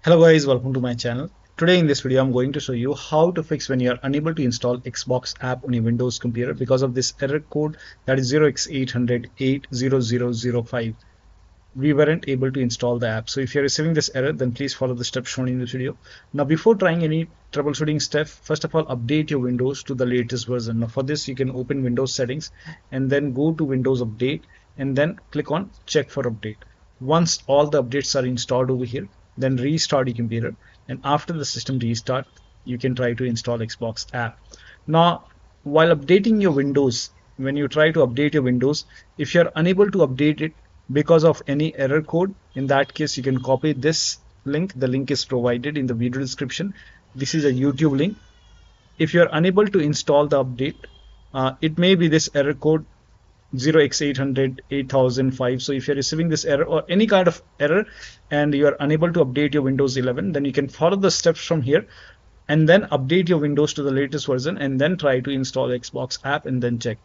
Hello guys, welcome to my channel. Today in this video I'm going to show you how to fix when you are unable to install Xbox app on your Windows computer because of this error code that is 0x80080005. We weren't able to install the app. So if you're receiving this error, then please follow the steps shown in this video. Now before trying any troubleshooting step, first of all update your Windows to the latest version. Now for this you can open Windows settings and then go to Windows Update and then click on check for update. Once all the updates are installed over here, then restart your computer, and after the system restart you can try to install Xbox app. Now while updating your Windows, when you try to update your Windows, if you're unable to update it because of any error code, in that case you can copy this link. The link is provided in the video description. This is a YouTube link. If you're unable to install the update, it may be this error code 0x80080005. So if you're receiving this error or any kind of error and you are unable to update your Windows 11, then you can follow the steps from here and then update your Windows to the latest version and then try to install Xbox app and then check.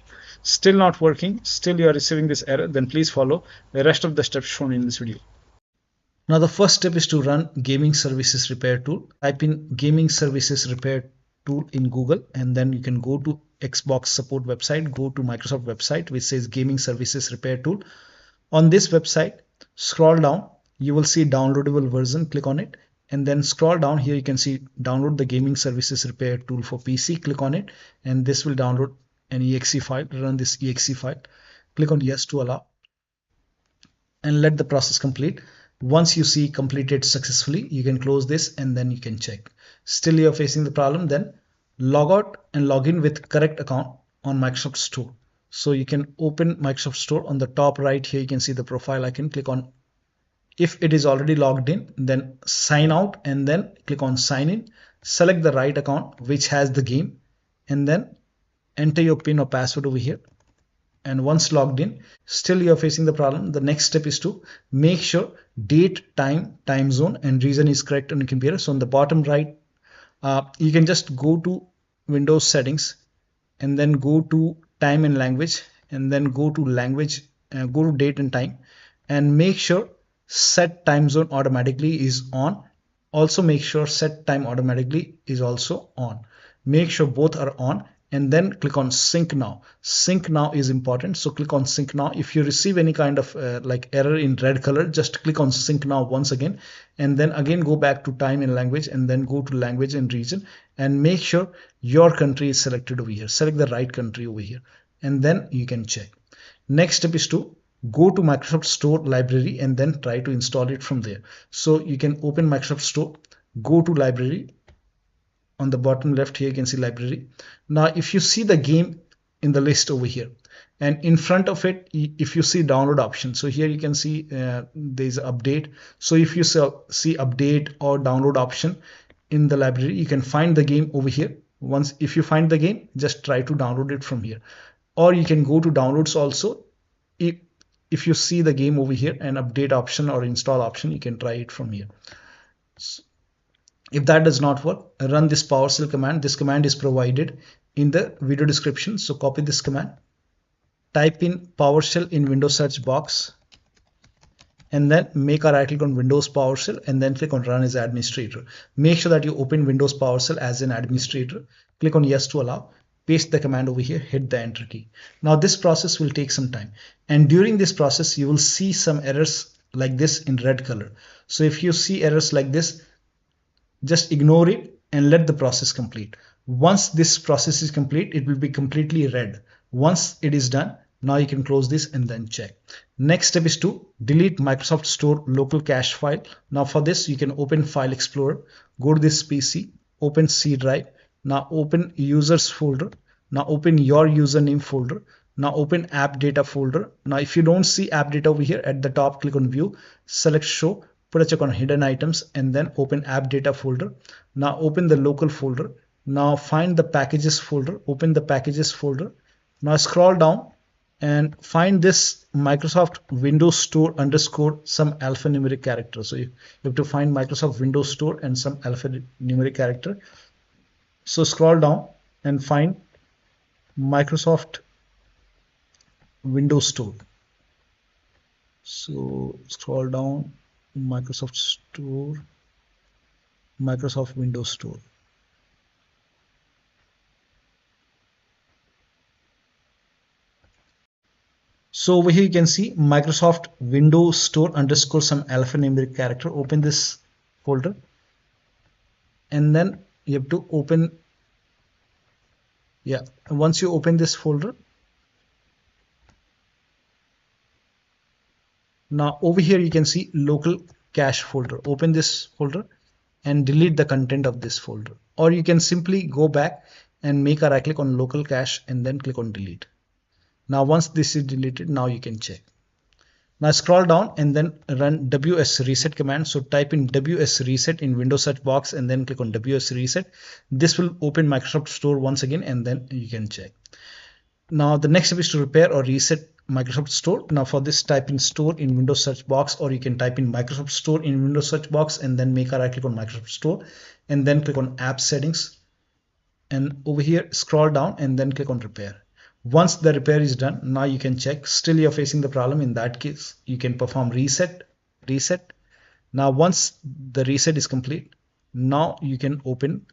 Still not working, still you are receiving this error, then please follow the rest of the steps shown in this video. Now the first step is to run Gaming Services Repair Tool. Type in Gaming Services Repair Tool in Google and then you can go to Xbox support website, go to Microsoft website which says Gaming Services Repair Tool. On this website, scroll down, you will see downloadable version, click on it and then scroll down. Here you can see download the Gaming Services Repair Tool for PC, click on it and this will download an exe file. Run this exe file, click on yes to allow and let the process complete. Once you see completed successfully, you can close this and then you can check. Still you are facing the problem, then log out and log in with correct account on Microsoft Store. So you can open Microsoft Store. On the top right here you can see the profile icon. Click on, if it is already logged in, then sign out and then click on sign in. Select the right account which has the game and then enter your PIN or password over here. And once logged in, still you are facing the problem, the next step is to make sure date, time zone and region is correct on your computer. So on the bottom right, you can just go to Windows settings and then go to time and language and then go to language, go to date and time and make sure set time zone automatically is on. Also make sure set time automatically is also on. Make sure both are on and then click on sync now. Sync now is important, so click on sync now. If you receive any kind of like error in red color, just click on sync now once again and then again go back to time and language and then go to language and region and make sure your country is selected over here. Select the right country over here and then you can check. Next step is to go to Microsoft Store library and then try to install it from there. So you can open Microsoft Store, go to library. On the bottom left here you can see library. Now if you see the game in the list over here and in front of it, if you see download option, so here you can see there's update. So if you see update or download option in the library, you can find the game over here. Once if you find the game, just try to download it from here, or you can go to downloads also. If you see the game over here and update option or install option, you can try it from here. So, if that does not work, run this PowerShell command. This command is provided in the video description. So copy this command, type in PowerShell in Windows search box, and then make a right click on Windows PowerShell and then click on Run as Administrator. Make sure that you open Windows PowerShell as an administrator. Click on Yes to allow. Paste the command over here, hit the enter key. Now this process will take some time, and during this process you will see some errors like this in red color. So if you see errors like this, just ignore it and let the process complete. Once this process is complete, it will be completely red. Once it is done, now you can close this and then check. Next step is to delete Microsoft Store local cache file. Now for this you can open File Explorer, go to this PC, open C drive. Now open users folder. Now open your username folder. Now open AppData folder. Now if you don't see AppData over here at the top, click on view, select show, put a check on hidden items and then open AppData folder. Now open the local folder. Now find the packages folder, open the packages folder. Now scroll down and find this Microsoft Windows Store underscore some alphanumeric character. So you have to find Microsoft Windows Store and some alphanumeric character. So scroll down and find Microsoft Windows Store. So scroll down, Microsoft Store, Microsoft Windows Store. So over here you can see Microsoft Windows Store underscore some alphanumeric character. Open this folder and then you have to open, yeah, once you open this folder, now over here you can see local cache folder. Open this folder and delete the content of this folder, or you can simply go back and make a right click on local cache and then click on delete. Now once this is deleted, now you can check. Now scroll down and then run WSRESET command. So type in WSRESET in Windows search box and then click on WSRESET. This will open Microsoft Store once again and then you can check. Now the next step is to repair or reset Microsoft Store. Now for this, type in Store in Windows search box, or you can type in Microsoft Store in Windows search box and then make a right click on Microsoft Store and then click on App Settings, and over here scroll down and then click on Repair. Once the repair is done, now you can check. Still you're facing the problem. In that case, you can perform reset. Now once the reset is complete, now you can open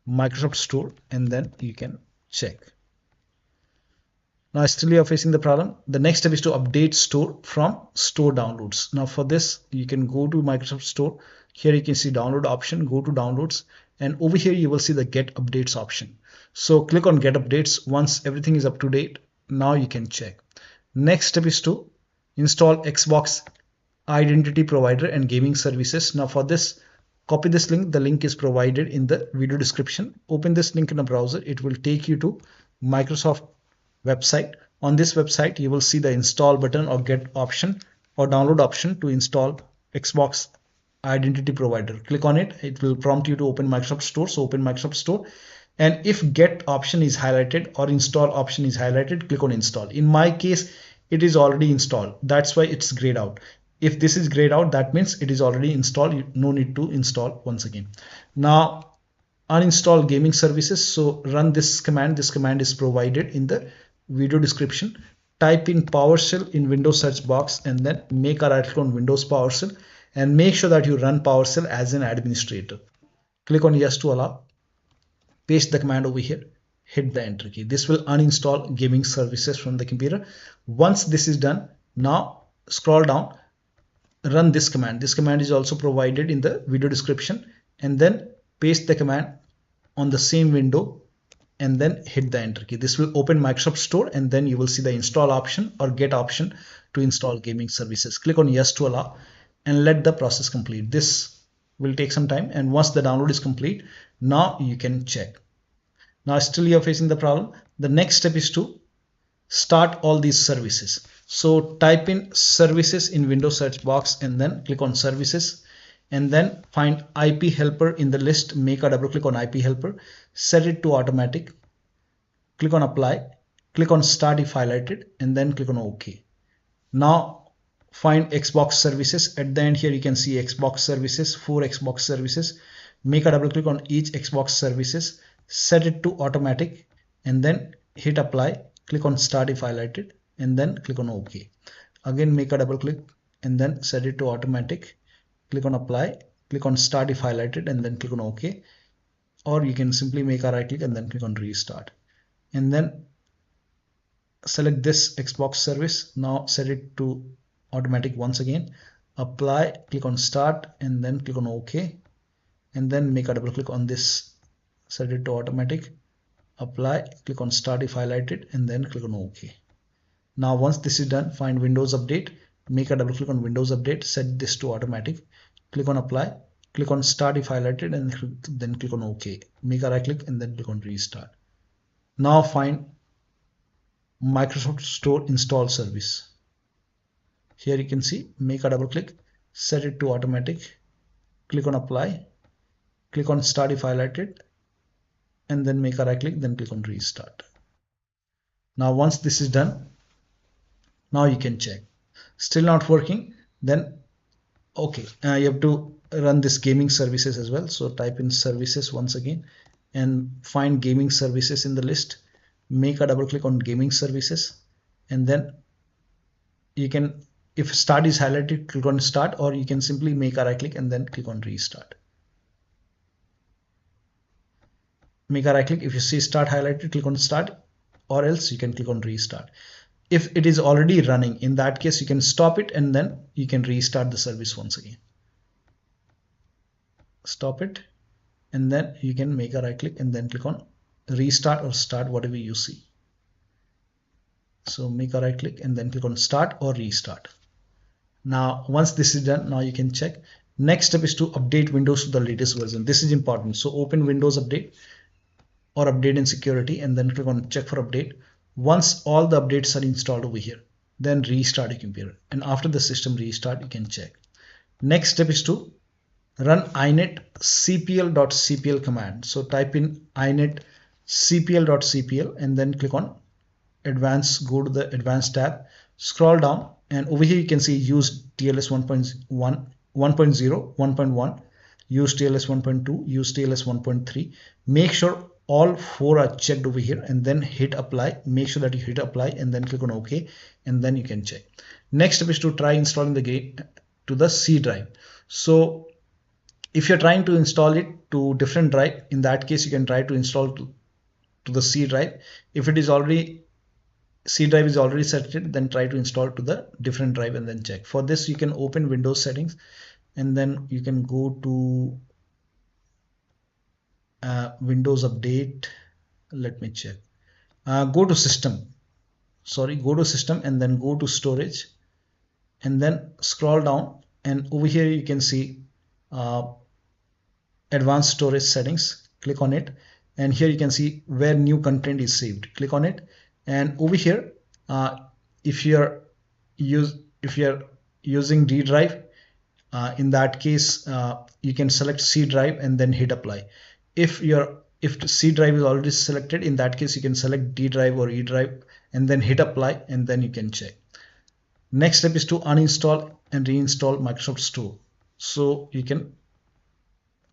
Microsoft Store and then you can check. Now still you're facing the problem. The next step is to update Store from Store Downloads. Now for this, you can go to Microsoft Store. Here you can see download option, go to downloads, and over here you will see the get updates option. So click on get updates. Once everything is up to date, now you can check. Next step is to install Xbox Identity Provider and Gaming Services. Now for this, copy this link. The link is provided in the video description. Open this link in a browser. It will take you to Microsoft website. On this website, you will see the install button or get option or download option to install Xbox Identity Provider. Click on it. It will prompt you to open Microsoft Store. So open Microsoft Store, and if get option is highlighted or install option is highlighted, click on install. In my case, it is already installed. That's why it's grayed out. If this is grayed out, that means it is already installed. No need to install once again. Now uninstall gaming services. So run this command. This command is provided in the video description. Type in PowerShell in Windows search box and then make a right click on Windows PowerShell and make sure that you run PowerShell as an administrator. Click on yes to allow. Paste the command over here. Hit the enter key. This will uninstall gaming services from the computer. Once this is done, now scroll down. Run this command. This command is also provided in the video description, and then paste the command on the same window and then hit the enter key. This will open Microsoft Store and then you will see the install option or get option to install gaming services. Click on yes to allow and let the process complete. This will take some time, and once the download is complete, now you can check. Now still you're facing the problem. The next step is to start all these services. So type in services in Windows search box and then click on services and then find IP helper in the list. Make a double click on IP helper, set it to automatic, click on apply, click on start if highlighted and then click on OK. Now find Xbox services. At the end here you can see Xbox services, 4 Xbox services. Make a double click on each Xbox services, set it to automatic and then hit apply, click on start if highlighted and then click on OK. Again make a double click and then set it to automatic, click on apply, click on start if highlighted and then click on OK, or you can simply make a right click and then click on restart and then select this Xbox service. Now set it to automatic once again, apply, click on start and then click on OK and then make a double click on this, set it to automatic, apply, click on start if highlighted and then click on OK. Now once this is done, find Windows Update, make a double click on Windows Update, set this to automatic, click on apply, click on start if highlighted and then click on OK. Make a right click and then click on restart. Now find Microsoft Store install service. Here you can see, make a double click, set it to automatic, click on apply, click on start if highlighted and then make a right click, then click on restart. Now once this is done, now you can check. Still not working, then okay, you have to run this gaming services as well. So type in services once again and find gaming services in the list. Make a double click on gaming services and then you can, if start is highlighted, click on start, or you can simply make a right click and then click on restart. make a right click. If you see start highlighted, click on start, or else you can click on restart. If it is already running, in that case you can stop it and then you can restart the service once again. Stop it and then you can make a right click and then click on restart or start, whatever you see. So make a right click and then click on start or restart. Now once this is done, now you can check. Next step is to update Windows to the latest version. This is important. So open Windows Update or Update in Security and then click on check for update. Once all the updates are installed over here, then restart your computer, and after the system restart you can check. Next step is to run inet cpl.cpl command. So type in inet cpl.cpl and then click on advanced, go to the advanced tab, scroll down, and over here you can see use TLS 1.1, 1.0, 1.1, use TLS 1.2, use TLS 1.3. Make sure all four are checked over here and then hit apply. Make sure that you hit apply and then click on OK and then you can check. Next step is to try installing the game to the C drive. So if you're trying to install it to different drive, in that case you can try to install to the C drive. If it is already C drive is already selected, then try to install to the different drive and then check. For this you can open Windows settings and then you can go to Windows Update. Let me check. Go to system, go to system and then go to storage and then scroll down, and over here you can see advanced storage settings. Click on it and here you can see where new content is saved. Click on it, and over here if you're using D drive, in that case you can select C drive and then hit apply. If C drive is already selected, in that case you can select D drive or E drive and then hit apply and then you can check. Next step is to uninstall and reinstall Microsoft Store. So you can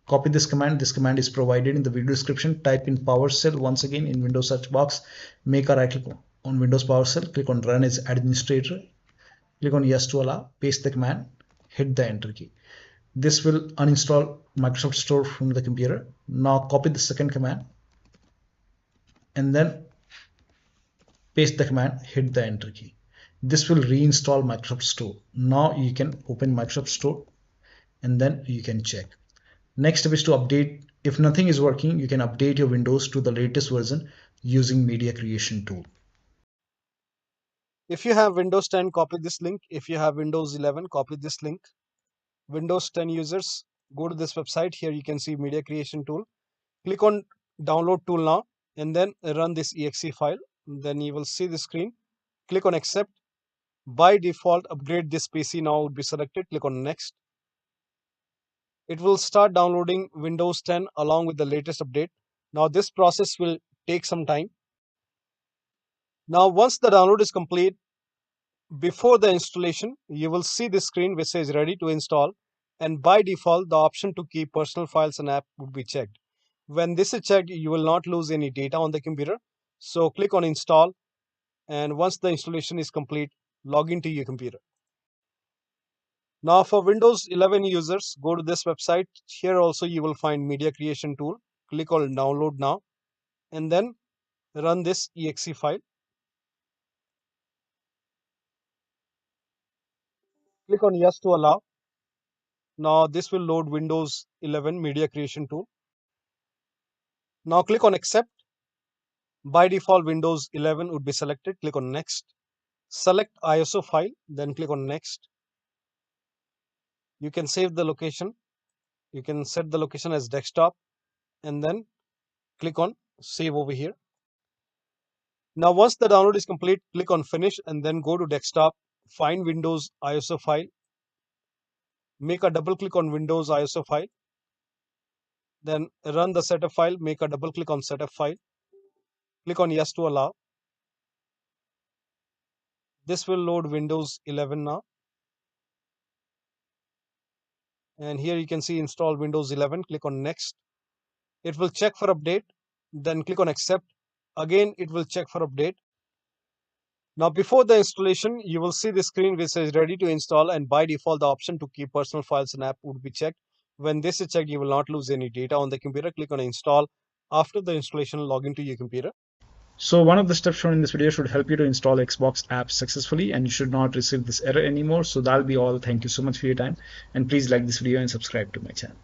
copy this command. This command is provided in the video description. Type in PowerShell once again in Windows search box. Make a right click on Windows PowerShell. Click on Run as Administrator. Click on Yes to allow. Paste the command. Hit the Enter key. This will uninstall Microsoft Store from the computer. Now copy the second command and then paste the command. Hit the Enter key. This will reinstall Microsoft Store. Now you can open Microsoft Store and then you can check. Next step is to update. If nothing is working, you can update your Windows to the latest version using Media Creation tool. If you have Windows 10, copy this link. If you have Windows 11, copy this link. Windows 10 users, go to this website. Here you can see Media Creation tool. Click on Download tool now and then run this exe file. Then you will see the screen. Click on Accept. By default, upgrade this PC now would be selected. Click on Next. It will start downloading Windows 10 along with the latest update. Now this process will take some time. Now once the download is complete, before the installation, you will see this screen which says ready to install, and by default the option to keep personal files and app would be checked. When this is checked, you will not lose any data on the computer. So click on install, and once the installation is complete, log into your computer. Now for Windows 11 users, go to this website. Here also you will find Media Creation tool. Click on Download now and then run this exe file. Click on Yes to allow. Now this will load Windows 11 Media Creation tool. Now click on Accept. By default, Windows 11 would be selected. Click on Next. Select ISO file, then click on Next. You can save the location. You can set the location as desktop and then click on Save over here. Now once the download is complete, click on Finish and then go to Desktop. Find Windows ISO file. Make a double click on Windows ISO file. Then run the setup file. Make a double click on setup file. Click on Yes to allow. This will load Windows 11 now. And here you can see install Windows 11. Click on Next. It will check for update. Then click on Accept. Again, it will check for update. Now before the installation, you will see the screen which says ready to install, and by default the option to keep personal files and app would be checked. When this is checked, you will not lose any data on the computer. Click on Install. After the installation, log into your computer. So one of the steps shown in this video should help you to install Xbox apps successfully, and you should not receive this error anymore. So that'll be all. Thank you so much for your time, and please like this video and subscribe to my channel.